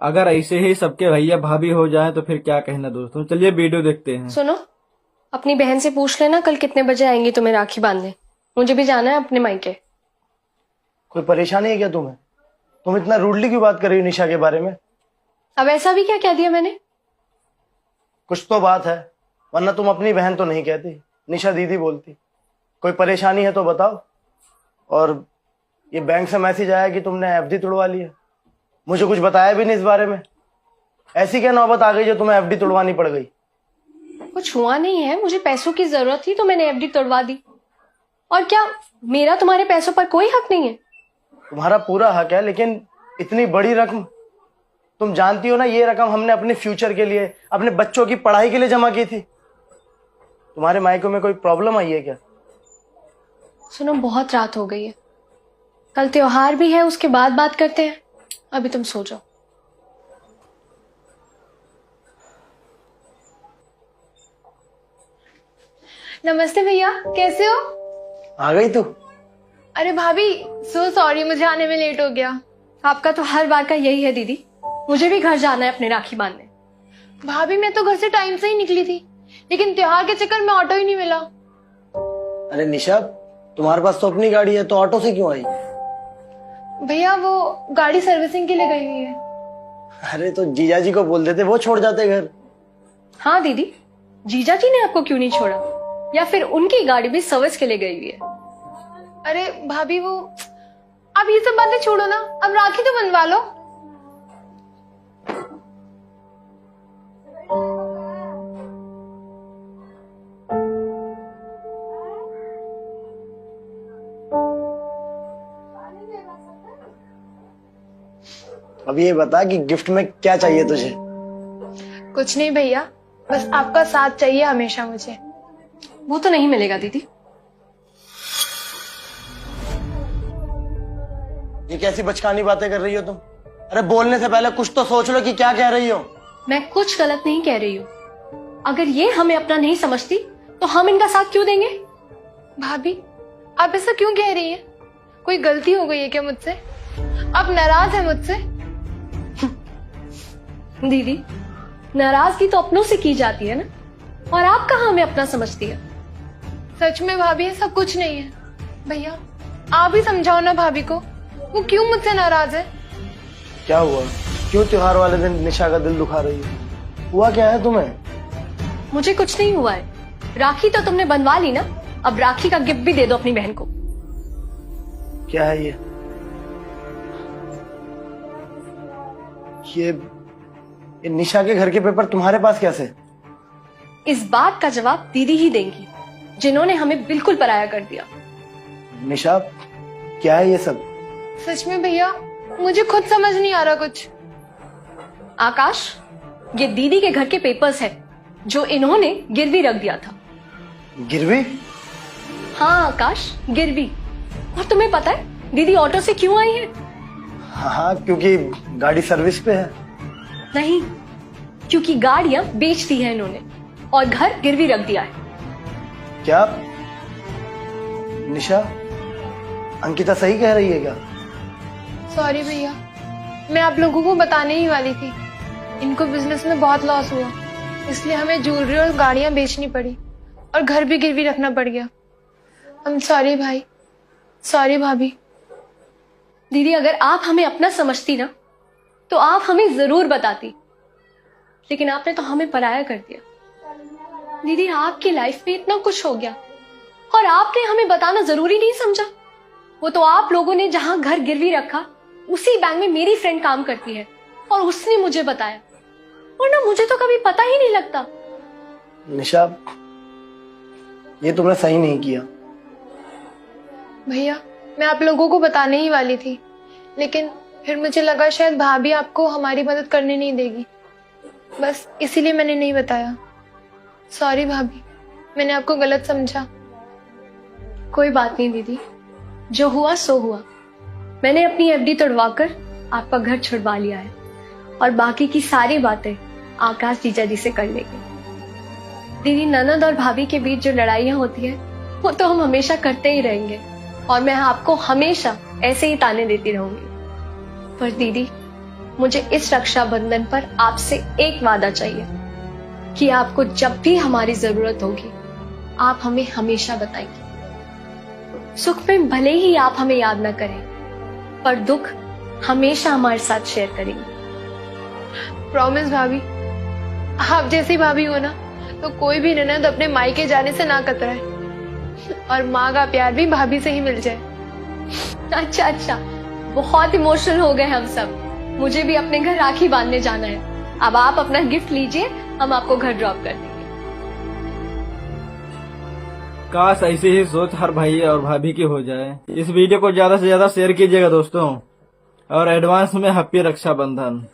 अगर ऐसे ही सबके भैया भाभी हो जाए तो फिर क्या कहना दोस्तों। चलिए वीडियो देखते हैं। सुनो, अपनी बहन से पूछ लेना कल कितने बजे आएंगी तुम्हें राखी बांधने। मुझे भी जाना है अपने मायके। कोई परेशानी है क्या तुम्हें? तुम इतना रूडली क्यों बात कर रही हो निशा के बारे में? अब ऐसा भी क्या कह दिया मैंने? कुछ तो बात है, वरना तुम अपनी बहन तो नहीं कहती, निशा दीदी बोलती। कोई परेशानी है तो बताओ। और ये बैंक से मैसेज आया कि तुमने एफडी तोड़वा लिया, मुझे कुछ बताया भी नहीं इस बारे में। ऐसी क्या नौबत आ गई जो तुम्हें एफडी तोड़वानी पड़ गई? कुछ हुआ नहीं है, मुझे पैसों की जरूरत थी तो मैंने एफडी तोड़वा दी। और क्या मेरा तुम्हारे पैसों पर कोई हक नहीं है? तुम्हारा पूरा हक है, लेकिन इतनी बड़ी रकम, तुम जानती हो ना ये रकम हमने अपने फ्यूचर के लिए, अपने बच्चों की पढ़ाई के लिए जमा की थी। तुम्हारे मायके में कोई प्रॉब्लम आई है क्या? सुनो, बहुत रात हो गई है, कल त्योहार भी है, उसके बाद बात करते हैं। अभी तुम सो जाओ। नमस्ते भैया, कैसे हो? आ गई तू? अरे भाभी, सो सॉरी, मुझे आने में लेट हो गया। आपका तो हर बार का यही है दीदी। मुझे भी घर जाना है अपने राखी बांधने। भाभी, मैं तो घर से टाइम से ही निकली थी, लेकिन त्योहार के चक्कर में ऑटो ही नहीं मिला। अरे निशा, तुम्हारे पास तो अपनी गाड़ी है, तो ऑटो से क्यों आई? भैया, वो गाड़ी सर्विसिंग के लिए गई हुई है। अरे तो जीजा जी को बोल देते, वो छोड़ जाते घर। हाँ दीदी, जीजा जी ने आपको क्यों नहीं छोड़ा? या फिर उनकी गाड़ी भी सर्विस के लिए गई हुई है? अरे भाभी, वो अब ये सब बातें छोड़ो ना, अब राखी तो बनवा लो। अब ये बता कि गिफ्ट में क्या चाहिए तुझे? कुछ नहीं भैया, बस आपका साथ चाहिए हमेशा मुझे। वो तो नहीं मिलेगा दीदी। ये कैसी बचकानी बातें कर रही हो तुम? अरे बोलने से पहले कुछ तो सोच लो कि क्या कह रही हो। मैं कुछ गलत नहीं कह रही हूँ। अगर ये हमें अपना नहीं समझती तो हम इनका साथ क्यों देंगे? भाभी, आप ऐसा क्यों कह रही हैं? कोई गलती हो गई है क्या मुझसे? आप नाराज है मुझसे? दीदी, नाराजगी तो अपनों से की जाती है ना, और आप कहाँ हमें अपना समझती है? सच में भाभी, ऐसा कुछ नहीं है। भैया, आप ही समझाओ ना भाभी को, वो क्यों मुझसे नाराज है? क्या हुआ? क्यों त्योहार वाले दिन निशा का दिल दुखा रही है? हुआ क्या है तुम्हें? मुझे कुछ नहीं हुआ है। राखी तो तुमने बनवा ली ना, अब राखी का गिफ्ट भी दे दो अपनी बहन को। क्या है ये निशा के घर के पेपर तुम्हारे पास कैसे? इस बात का जवाब दीदी ही देंगी, जिन्होंने हमें बिल्कुल पराया कर दिया। निशा, क्या है ये सब? सच में भैया, मुझे खुद समझ नहीं आ रहा कुछ। आकाश, ये दीदी के घर के पेपर्स हैं, जो इन्होंने गिरवी रख दिया था। गिरवी? हाँ आकाश, गिरवी। और तुम्हें पता है दीदी ऑटो से क्यों आई है? हाँ, क्योंकि गाड़ी सर्विस पे है। नहीं, क्योंकि गाड़ियां बेच दी है इन्होंने और घर गिरवी रख दिया है। क्या निशा, अंकिता सही कह रही है क्या? सॉरी भैया, मैं आप लोगों को बताने ही वाली थी। इनको बिजनेस में बहुत लॉस हुआ, इसलिए हमें ज्वेलरी और गाड़ियां बेचनी पड़ी और घर भी गिरवी रखना पड़ गया। I'm सॉरी भाई, सॉरी भाभी। दीदी, अगर आप हमें अपना समझती ना तो आप हमें जरूर बताती, लेकिन आपने तो हमें पराया कर दिया। दीदी, आपकी लाइफ में इतना कुछ हो गया और आपने हमें बताना जरूरी नहीं समझा। वो तो आप लोगों ने जहां घर गिरवी रखा, उसी बैंक में मेरी फ्रेंड काम करती है और उसने मुझे बताया, वरना मुझे तो कभी पता ही नहीं लगता। निशा, ये तुमने सही नहीं किया। भैया, मैं आप लोगों को बताने ही वाली थी, लेकिन फिर मुझे लगा शायद भाभी आपको हमारी मदद करने नहीं देगी, बस इसीलिए मैंने नहीं बताया। सॉरी भाभी, मैंने आपको गलत समझा। कोई बात नहीं दीदी, जो हुआ सो हुआ। मैंने अपनी एफडी तोड़वाकर आपका घर छुड़वा लिया है और बाकी की सारी बातें आकाश जीजा जी से कर लेंगे। दीदी, ननद और भाभी के बीच जो लड़ाइयाँ होती है वो तो हम हमेशा करते ही रहेंगे और मैं आपको हमेशा ऐसे ही ताने देती रहूंगी। पर दीदी, मुझे इस रक्षाबंधन पर आपसे एक वादा चाहिए कि आपको जब भी हमारी जरूरत होगी आप हमें हमेशा बताएंगे। सुख में भले ही आप हमें याद ना करें, पर दुख हमेशा हमारे साथ शेयर करेंगे। प्रॉमिस भाभी, आप जैसी भाभी हो ना तो कोई भी ननद अपने मायके जाने से ना कतराए, और माँ का प्यार भी भाभी से ही मिल जाए। अच्छा अच्छा, बहुत इमोशनल हो गए हम सब। मुझे भी अपने घर राखी बांधने जाना है। अब आप अपना गिफ्ट लीजिए, हम आपको घर ड्रॉप कर देंगे। काश ऐसी ही सोच हर भाई और भाभी की हो जाए। इस वीडियो को ज्यादा से ज्यादा शेयर कीजिएगा दोस्तों, और एडवांस में हैप्पी रक्षाबंधन।